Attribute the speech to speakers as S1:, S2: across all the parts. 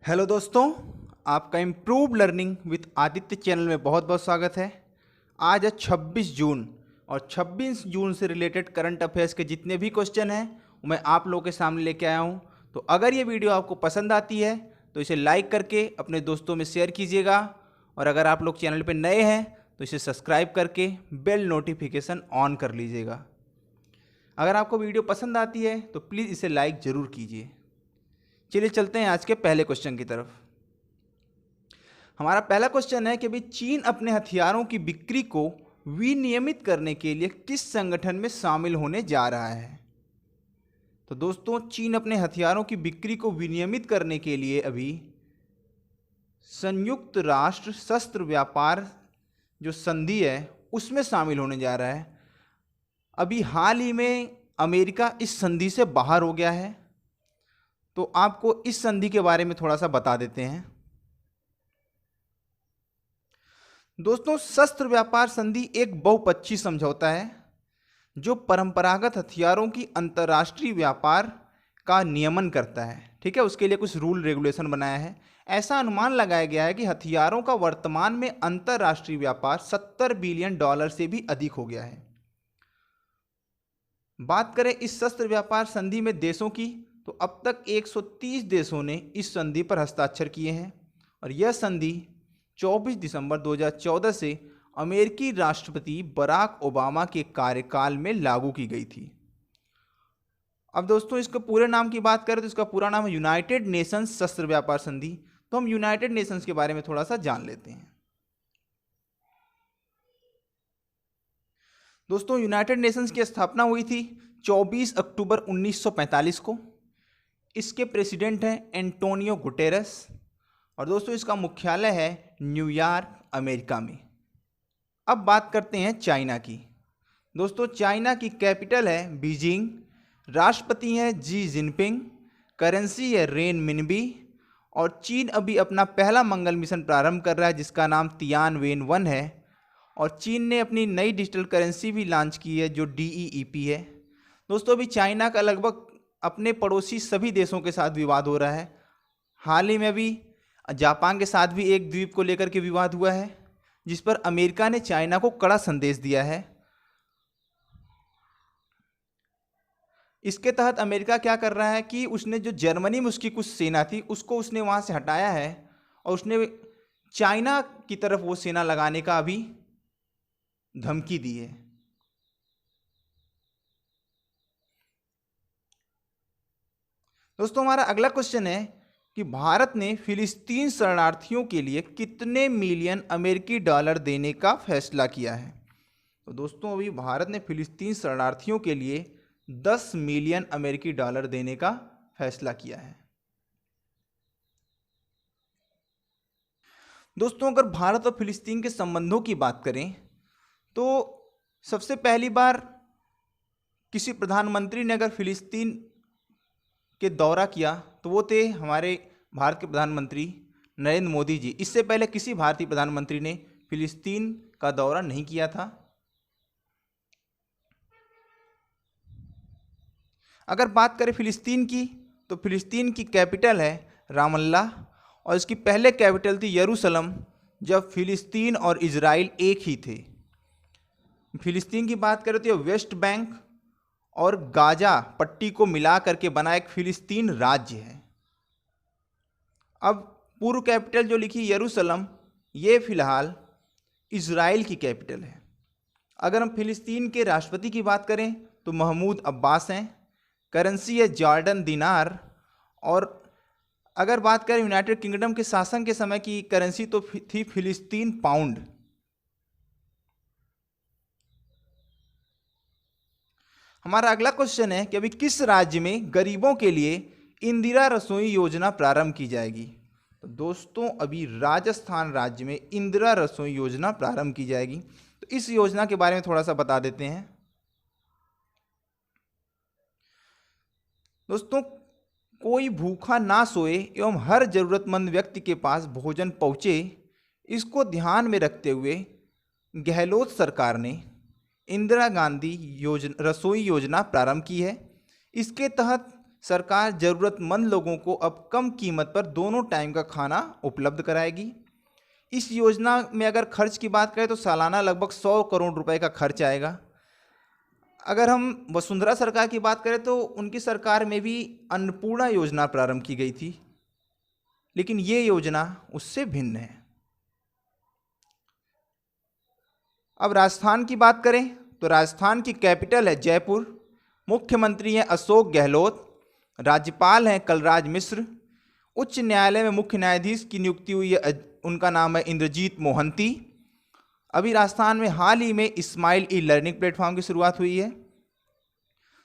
S1: Hello दोस्तों, आपका improve learning with Aditya channel में बहुत बहुत स्वागत है। आज है 26 जून और 26 जून से रिलेटेड करंट अफेयर्स के जितने भी क्वेश्चन हैं वो मैं आप लोगों के सामने लेके आया हूं। तो अगर ये वीडियो आपको पसंद आती है तो इसे लाइक करके अपने दोस्तों में शेयर कीजिएगा और अगर आप लोग चैनल पर नए हैं तो इसे सब्सक्राइब करके बेल नोटिफिकेशन ऑन कर लीजिएगा। अगर आपको वीडियो पसंद आती है तो प्लीज़ इसे लाइक ज़रूर कीजिए। चलिए चलते हैं आज के पहले क्वेश्चन की तरफ। हमारा पहला क्वेश्चन है कि भाई चीन अपने हथियारों की बिक्री को विनियमित करने के लिए किस संगठन में शामिल होने जा रहा है। तो दोस्तों, चीन अपने हथियारों की बिक्री को विनियमित करने के लिए अभी संयुक्त राष्ट्र शस्त्र व्यापार जो संधि है उसमें शामिल होने जा रहा है। अभी हाल ही में अमेरिका इस संधि से बाहर हो गया है, तो आपको इस संधि के बारे में थोड़ा सा बता देते हैं। दोस्तों, शस्त्र व्यापार संधि एक बहुपक्षीय समझौता है जो परंपरागत हथियारों की अंतर्राष्ट्रीय व्यापार का नियमन करता है। ठीक है, उसके लिए कुछ रूल रेगुलेशन बनाया है। ऐसा अनुमान लगाया गया है कि हथियारों का वर्तमान में अंतर्राष्ट्रीय व्यापार $70 बिलियन से भी अधिक हो गया है। बात करें इस शस्त्र व्यापार संधि में देशों की, तो अब तक 130 देशों ने इस संधि पर हस्ताक्षर किए हैं और यह संधि 24 दिसंबर 2014 से अमेरिकी राष्ट्रपति बराक ओबामा के कार्यकाल में लागू की गई थी। अब दोस्तों, इसके पूरे नाम की बात करें तो इसका पूरा नाम है यूनाइटेड नेशंस शस्त्र व्यापार संधि। तो हम यूनाइटेड नेशंस के बारे में थोड़ा सा जान लेते हैं। दोस्तों, यूनाइटेड नेशंस की स्थापना हुई थी 24 अक्टूबर 1945 को। इसके प्रेसिडेंट हैं एंटोनियो गुटेरस और दोस्तों इसका मुख्यालय है न्यूयॉर्क, अमेरिका में। अब बात करते हैं चाइना की। दोस्तों, चाइना की कैपिटल है बीजिंग, राष्ट्रपति हैं जी जिनपिंग, करेंसी है रेन मिनबी और चीन अभी अपना पहला मंगल मिशन प्रारंभ कर रहा है जिसका नाम तियानवेन-1 है और चीन ने अपनी नई डिजिटल करेंसी भी लॉन्च की है जो DEEP है। दोस्तों, अभी चाइना का लगभग अपने पड़ोसी सभी देशों के साथ विवाद हो रहा है। हाल ही में भी जापान के साथ भी एक द्वीप को लेकर के विवाद हुआ है जिस पर अमेरिका ने चाइना को कड़ा संदेश दिया है। इसके तहत अमेरिका क्या कर रहा है कि उसने जो जर्मनी में उसकी कुछ सेना थी उसको उसने वहां से हटाया है और उसने चाइना की तरफ वो सेना लगाने का अभी धमकी दी है। दोस्तों, हमारा अगला क्वेश्चन है कि भारत ने फिलिस्तीन शरणार्थियों के लिए कितने मिलियन अमेरिकी डॉलर देने का फैसला किया है। तो दोस्तों, अभी भारत ने फिलिस्तीन शरणार्थियों के लिए 10 मिलियन अमेरिकी डॉलर देने का फैसला किया है। दोस्तों, अगर भारत और फिलिस्तीन के संबंधों की बात करें तो सबसे पहली बार किसी प्रधानमंत्री ने अगर फिलिस्तीन के दौरा किया तो वो थे हमारे भारत के प्रधानमंत्री नरेंद्र मोदी जी। इससे पहले किसी भारतीय प्रधानमंत्री ने फिलिस्तीन का दौरा नहीं किया था। अगर बात करें फिलिस्तीन की तो फिलिस्तीन की कैपिटल है रामल्ला और इसकी पहले कैपिटल थी यरूशलेम जब फिलिस्तीन और इजराइल एक ही थे। फिलिस्तीन की बात करें तो यह वेस्ट बैंक और गाजा पट्टी को मिला करके बना एक फिलिस्तीन राज्य है। अब पूर्व कैपिटल जो लिखी यरूशलेम, ये फिलहाल इजराइल की कैपिटल है। अगर हम फिलिस्तीन के राष्ट्रपति की बात करें तो महमूद अब्बास हैं, करेंसी है जॉर्डन दिनार और अगर बात करें यूनाइटेड किंगडम के शासन के समय की करेंसी तो थी फिलिस्तीन पाउंड। हमारा अगला क्वेश्चन है कि अभी किस राज्य में गरीबों के लिए इंदिरा रसोई योजना प्रारंभ की जाएगी। तो दोस्तों, अभी राजस्थान राज्य में इंदिरा रसोई योजना प्रारंभ की जाएगी। तो इस योजना के बारे में थोड़ा सा बता देते हैं। दोस्तों, कोई भूखा ना सोए एवं हर जरूरतमंद व्यक्ति के पास भोजन पहुंचे, इसको ध्यान में रखते हुए गहलोत सरकार ने इंदिरा गांधी रसोई योजना प्रारंभ की है। इसके तहत सरकार ज़रूरतमंद लोगों को अब कम कीमत पर दोनों टाइम का खाना उपलब्ध कराएगी। इस योजना में अगर खर्च की बात करें तो सालाना लगभग 100 करोड़ रुपए का खर्च आएगा। अगर हम वसुंधरा सरकार की बात करें तो उनकी सरकार में भी अन्नपूर्णा योजना प्रारंभ की गई थी, लेकिन ये योजना उससे भिन्न है। अब राजस्थान की बात करें तो राजस्थान की कैपिटल है जयपुर। मुख्यमंत्री हैं अशोक गहलोत, राज्यपाल हैं कलराज मिश्र, उच्च न्यायालय में मुख्य न्यायाधीश की नियुक्ति हुई है, उनका नाम है इंद्रजीत मोहंती। अभी राजस्थान में हाल ही में स्माइल ई लर्निंग प्लेटफॉर्म की शुरुआत हुई है।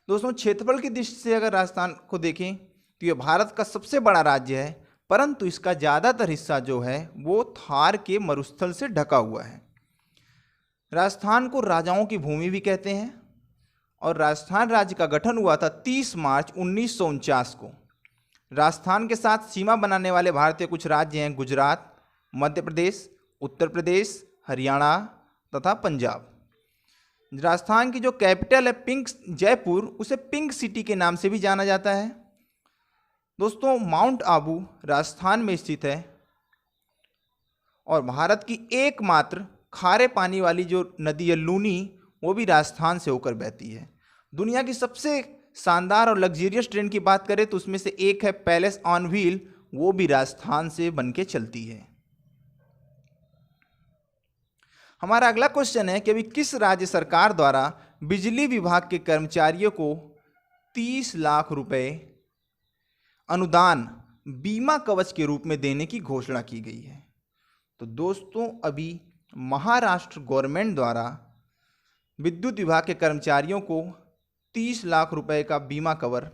S1: दोस्तों, क्षेत्रफल की दृष्टि से अगर राजस्थान को देखें तो यह भारत का सबसे बड़ा राज्य है, परंतु इसका ज़्यादातर हिस्सा जो है वो थार के मरुस्थल से ढका हुआ है। राजस्थान को राजाओं की भूमि भी कहते हैं और राजस्थान राज्य का गठन हुआ था 30 मार्च 1949 को। राजस्थान के साथ सीमा बनाने वाले भारतीय कुछ राज्य हैं गुजरात, मध्य प्रदेश, उत्तर प्रदेश, हरियाणा तथा पंजाब। राजस्थान की जो कैपिटल है पिंक जयपुर, उसे पिंक सिटी के नाम से भी जाना जाता है। दोस्तों, माउंट आबू राजस्थान में स्थित है और भारत की एकमात्र खारे पानी वाली जो नदी है लूनी, वो भी राजस्थान से होकर बहती है। दुनिया की सबसे शानदार और लग्जरियस ट्रेन की बात करें तो उसमें से एक है पैलेस ऑन व्हील, वो भी राजस्थान से बनके चलती है। हमारा अगला क्वेश्चन है कि अभी किस राज्य सरकार द्वारा बिजली विभाग के कर्मचारियों को 30 लाख रुपए अनुदान बीमा कवच के रूप में देने की घोषणा की गई है। तो दोस्तों, अभी महाराष्ट्र गवर्नमेंट द्वारा विद्युत विभाग के कर्मचारियों को 30 लाख रुपए का बीमा कवर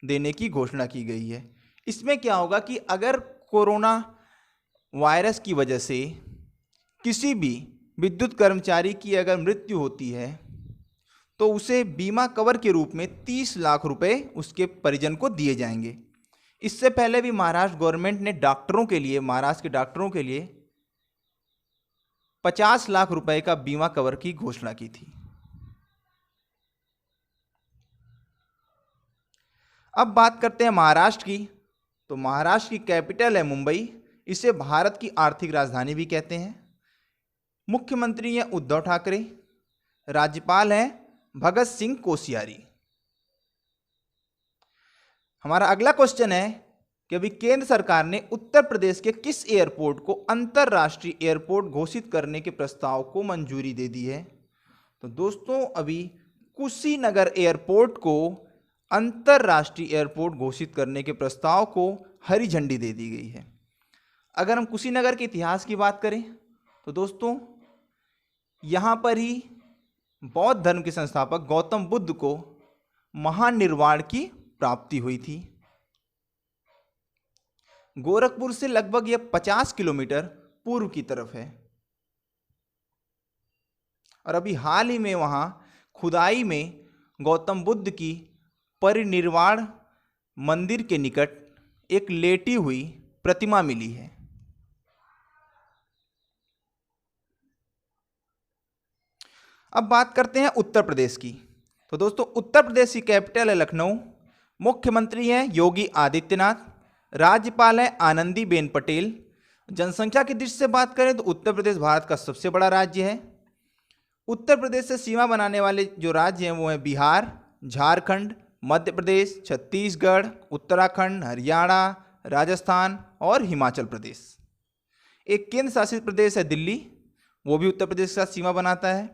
S1: देने की घोषणा की गई है। इसमें क्या होगा कि अगर कोरोना वायरस की वजह से किसी भी विद्युत कर्मचारी की अगर मृत्यु होती है तो उसे बीमा कवर के रूप में 30 लाख रुपए उसके परिजन को दिए जाएंगे। इससे पहले भी महाराष्ट्र गवर्नमेंट ने डॉक्टरों के लिए, महाराष्ट्र के डॉक्टरों के लिए 50 लाख रुपए का बीमा कवर की घोषणा की थी। अब बात करते हैं महाराष्ट्र की। तो महाराष्ट्र की कैपिटल है मुंबई, इसे भारत की आर्थिक राजधानी भी कहते हैं। मुख्यमंत्री हैं उद्धव ठाकरे, राज्यपाल हैं भगत सिंह कोश्यारी। हमारा अगला क्वेश्चन है कि अभी केंद्र सरकार ने उत्तर प्रदेश के किस एयरपोर्ट को अंतर्राष्ट्रीय एयरपोर्ट घोषित करने के प्रस्ताव को मंजूरी दे दी है। तो दोस्तों, अभी कुशीनगर एयरपोर्ट को अंतर्राष्ट्रीय एयरपोर्ट घोषित करने के प्रस्ताव को हरी झंडी दे दी गई है। अगर हम कुशीनगर के इतिहास की बात करें तो दोस्तों, यहाँ पर ही बौद्ध धर्म के संस्थापक गौतम बुद्ध को महानिर्वाण की प्राप्ति हुई थी। गोरखपुर से लगभग यह 50 किलोमीटर पूर्व की तरफ है और अभी हाल ही में वहाँ खुदाई में गौतम बुद्ध की परिनिर्वाण मंदिर के निकट एक लेटी हुई प्रतिमा मिली है। अब बात करते हैं उत्तर प्रदेश की। तो दोस्तों, उत्तर प्रदेश की कैपिटल है लखनऊ, मुख्यमंत्री हैं योगी आदित्यनाथ, राज्यपाल हैं आनंदीबेन पटेल। जनसंख्या की दृष्टि से बात करें तो उत्तर प्रदेश भारत का सबसे बड़ा राज्य है। उत्तर प्रदेश से सीमा बनाने वाले जो राज्य हैं वो हैं बिहार, झारखंड, मध्य प्रदेश, छत्तीसगढ़, उत्तराखंड, हरियाणा, राजस्थान और हिमाचल प्रदेश। एक केंद्र शासित प्रदेश है दिल्ली, वो भी उत्तर प्रदेश के साथ सीमा बनाता है।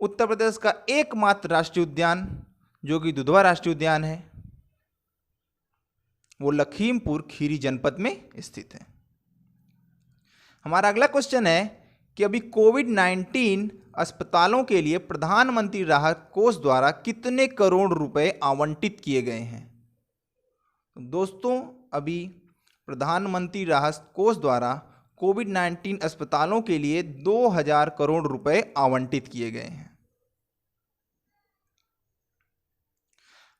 S1: उत्तर प्रदेश का एकमात्र राष्ट्रीय उद्यान जो कि दुधवा राष्ट्रीय उद्यान है, वो लखीमपुर खीरी जनपद में स्थित है। हमारा अगला क्वेश्चन है कि अभी कोविड-19 अस्पतालों के लिए प्रधानमंत्री राहत कोष द्वारा कितने करोड़ रुपए आवंटित किए गए हैं। दोस्तों, अभी प्रधानमंत्री राहत कोष द्वारा कोविड-19 अस्पतालों के लिए 2000 करोड़ रुपए आवंटित किए गए हैं।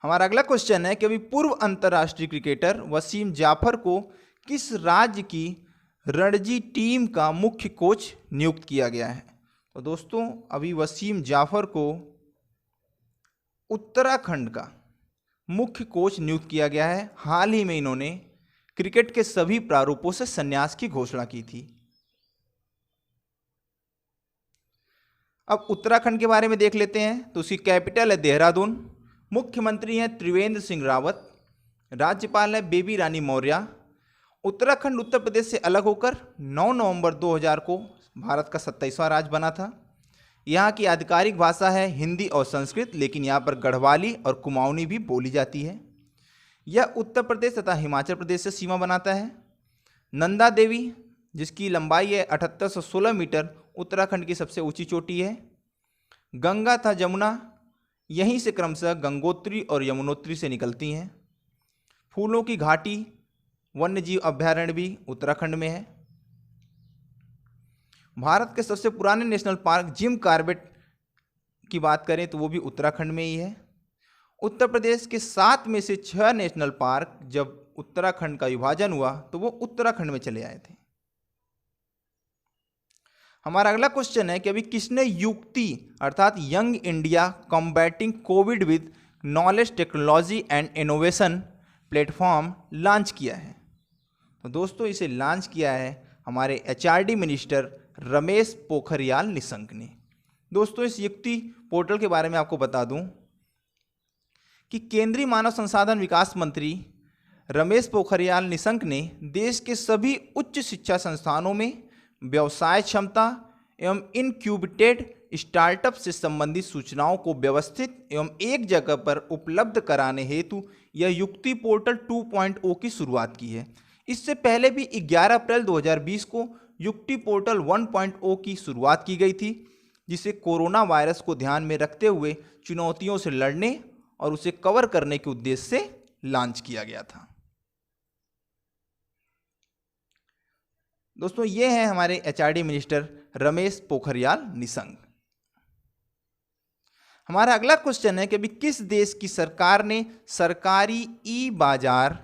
S1: हमारा अगला क्वेश्चन है कि अभी पूर्व अंतर्राष्ट्रीय क्रिकेटर वसीम जाफर को किस राज्य की रणजी टीम का मुख्य कोच नियुक्त किया गया है। तो दोस्तों, अभी वसीम जाफर को उत्तराखंड का मुख्य कोच नियुक्त किया गया है। हाल ही में इन्होंने क्रिकेट के सभी प्रारूपों से संन्यास की घोषणा की थी। अब उत्तराखंड के बारे में देख लेते हैं। तो उसकी कैपिटल है देहरादून, मुख्यमंत्री हैं त्रिवेंद्र सिंह रावत, राज्यपाल है बेबी रानी मौर्य। उत्तराखंड उत्तर प्रदेश से अलग होकर 9 नवंबर 2000 को भारत का 27वां राज्य बना था। यहाँ की आधिकारिक भाषा है हिंदी और संस्कृत, लेकिन यहाँ पर गढ़वाली और कुमाऊनी भी बोली जाती है। यह उत्तर प्रदेश तथा हिमाचल प्रदेश से सीमा बनाता है। नंदा देवी, जिसकी लंबाई है 7816 मीटर, उत्तराखंड की सबसे ऊंची चोटी है। गंगा तथा जमुना यहीं से क्रमशः गंगोत्री और यमुनोत्री से निकलती हैं। फूलों की घाटी वन्यजीव अभ्यारण्य भी उत्तराखंड में है। भारत के सबसे पुराने नेशनल पार्क जिम कॉर्बेट की बात करें तो वो भी उत्तराखंड में ही है। उत्तर प्रदेश के 7 में से 6 नेशनल पार्क जब उत्तराखंड का विभाजन हुआ तो वो उत्तराखंड में चले आए थे। हमारा अगला क्वेश्चन है कि अभी किसने युक्ति अर्थात young India combating Covid with knowledge technology and innovation platform launch किया है? तो दोस्तों इसे लॉन्च किया है हमारे HRD मिनिस्टर रमेश पोखरियाल निशंक ने। दोस्तों इस युक्ति पोर्टल के बारे में आपको बता दूं कि केंद्रीय मानव संसाधन विकास मंत्री रमेश पोखरियाल निशंक ने देश के सभी उच्च शिक्षा संस्थानों में व्यवसाय क्षमता एवं इनक्यूबेटेड स्टार्टअप से संबंधित सूचनाओं को व्यवस्थित एवं एक जगह पर उपलब्ध कराने हेतु यह युक्ति पोर्टल 2.0 की शुरुआत की है। इससे पहले भी 11 अप्रैल 2020 को युक्ति पोर्टल 1.0 की शुरुआत की गई थी, जिसे कोरोना वायरस को ध्यान में रखते हुए चुनौतियों से लड़ने और उसे कवर करने के उद्देश्य से लॉन्च किया गया था। दोस्तों ये हैं हमारे HRD मिनिस्टर रमेश पोखरियाल निशंक। हमारा अगला क्वेश्चन है कि अभी किस देश की सरकार ने सरकारी ई बाजार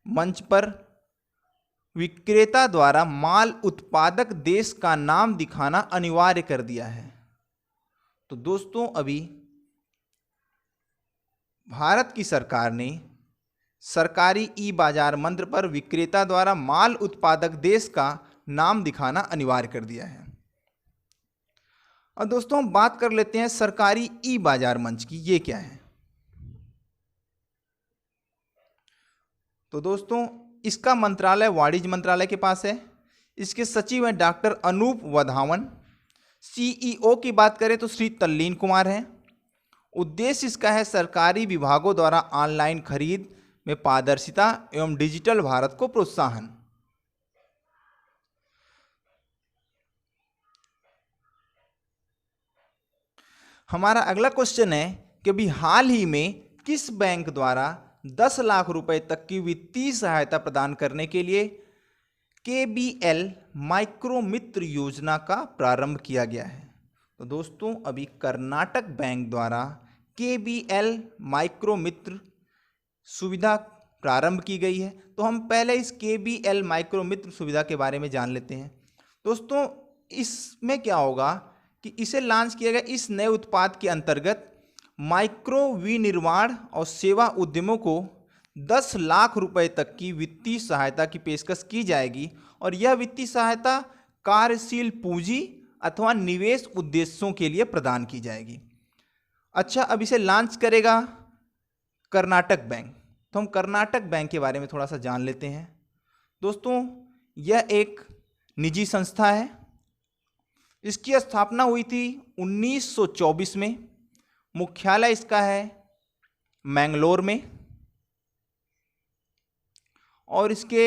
S1: मंच पर विक्रेता द्वारा माल उत्पादक देश का नाम दिखाना अनिवार्य कर दिया है? तो दोस्तों अभी भारत की सरकार ने सरकारी ई बाजार मंच पर विक्रेता द्वारा माल उत्पादक देश का नाम दिखाना अनिवार्य कर दिया है। और दोस्तों हम बात कर लेते हैं सरकारी ई बाजार मंच की, ये क्या है? तो दोस्तों इसका मंत्रालय वाणिज्य मंत्रालय के पास है। इसके सचिव हैं डॉक्टर अनूप वधावन। CEO की बात करें तो श्री तल्लीन कुमार हैं। उद्देश्य इसका है सरकारी विभागों द्वारा ऑनलाइन खरीद में पारदर्शिता एवं डिजिटल भारत को प्रोत्साहन। हमारा अगला क्वेश्चन है कि अभी हाल ही में किस बैंक द्वारा 10 लाख रुपए तक की वित्तीय सहायता प्रदान करने के लिए KBL माइक्रो मित्र योजना का प्रारंभ किया गया है? तो दोस्तों अभी कर्नाटक बैंक द्वारा KBL माइक्रो मित्र सुविधा प्रारंभ की गई है। तो हम पहले इस KBL माइक्रो मित्र सुविधा के बारे में जान लेते हैं। दोस्तों इसमें क्या होगा कि इसे लॉन्च किया गया इस नए उत्पाद के अंतर्गत माइक्रो विनिर्माण और सेवा उद्यमों को 10 लाख रुपए तक की वित्तीय सहायता की पेशकश की जाएगी और यह वित्तीय सहायता कार्यशील पूंजी अथवा निवेश उद्देश्यों के लिए प्रदान की जाएगी। अच्छा, अब इसे लॉन्च करेगा कर्नाटक बैंक। तो हम कर्नाटक बैंक के बारे में थोड़ा सा जान लेते हैं। दोस्तों यह एक निजी संस्था है। इसकी स्थापना हुई थी 1924 में। मुख्यालय इसका है मैंगलोर में और इसके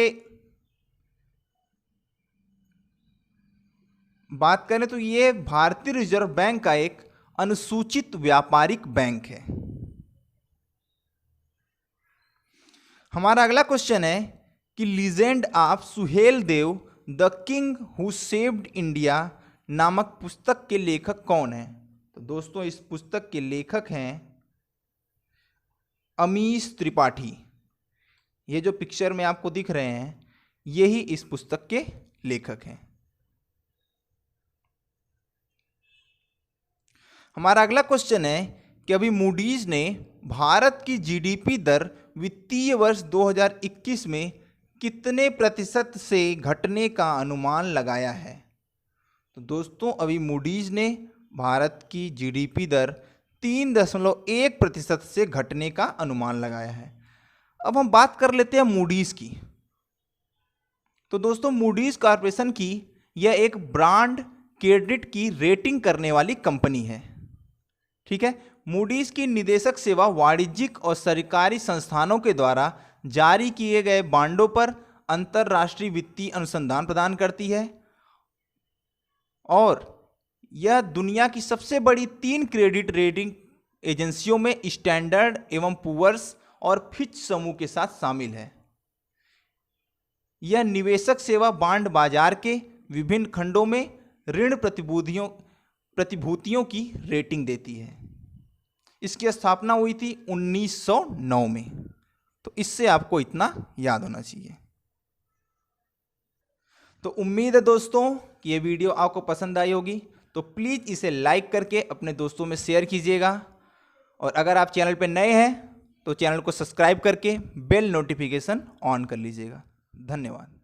S1: बात करें तो ये भारतीय रिजर्व बैंक का एक अनुसूचित व्यापारिक बैंक है। हमारा अगला क्वेश्चन है कि legend of Suhel Dev the king who saved India नामक पुस्तक के लेखक कौन है? तो दोस्तों इस पुस्तक के लेखक हैं अमीश त्रिपाठी। ये जो पिक्चर में आपको दिख रहे हैं यही इस पुस्तक के लेखक हैं। हमारा अगला क्वेश्चन है कि अभी मूडीज ने भारत की जीडीपी दर वित्तीय वर्ष 2021 में कितने प्रतिशत से घटने का अनुमान लगाया है। तो दोस्तों अभी मूडीज ने भारत की जीडीपी दर 3.1% से घटने का अनुमान लगाया है। अब हम बात कर लेते हैं मूडीज की। तो दोस्तों मूडीज कॉर्पोरेशन की यह एक ब्रांड क्रेडिट की रेटिंग करने वाली कंपनी है। ठीक है, मूडीज की निदेशक सेवा वाणिज्यिक और सरकारी संस्थानों के द्वारा जारी किए गए बांडों पर अंतरराष्ट्रीय वित्तीय अनुसंधान प्रदान करती है और यह दुनिया की सबसे बड़ी 3 क्रेडिट रेटिंग एजेंसियों में स्टैंडर्ड एवं पुअर्स और फिच समूह के साथ शामिल है। यह निवेशक सेवा बांड बाजार के विभिन्न खंडों में ऋण प्रतिभूतियों की रेटिंग देती है। इसकी स्थापना हुई थी 1909 में। तो इससे आपको इतना याद होना चाहिए। तो उम्मीद है दोस्तों कि ये वीडियो आपको पसंद आई होगी। तो प्लीज़ इसे लाइक करके अपने दोस्तों में शेयर कीजिएगा और अगर आप चैनल पर नए हैं तो चैनल को सब्सक्राइब करके बेल नोटिफिकेशन ऑन कर लीजिएगा। धन्यवाद।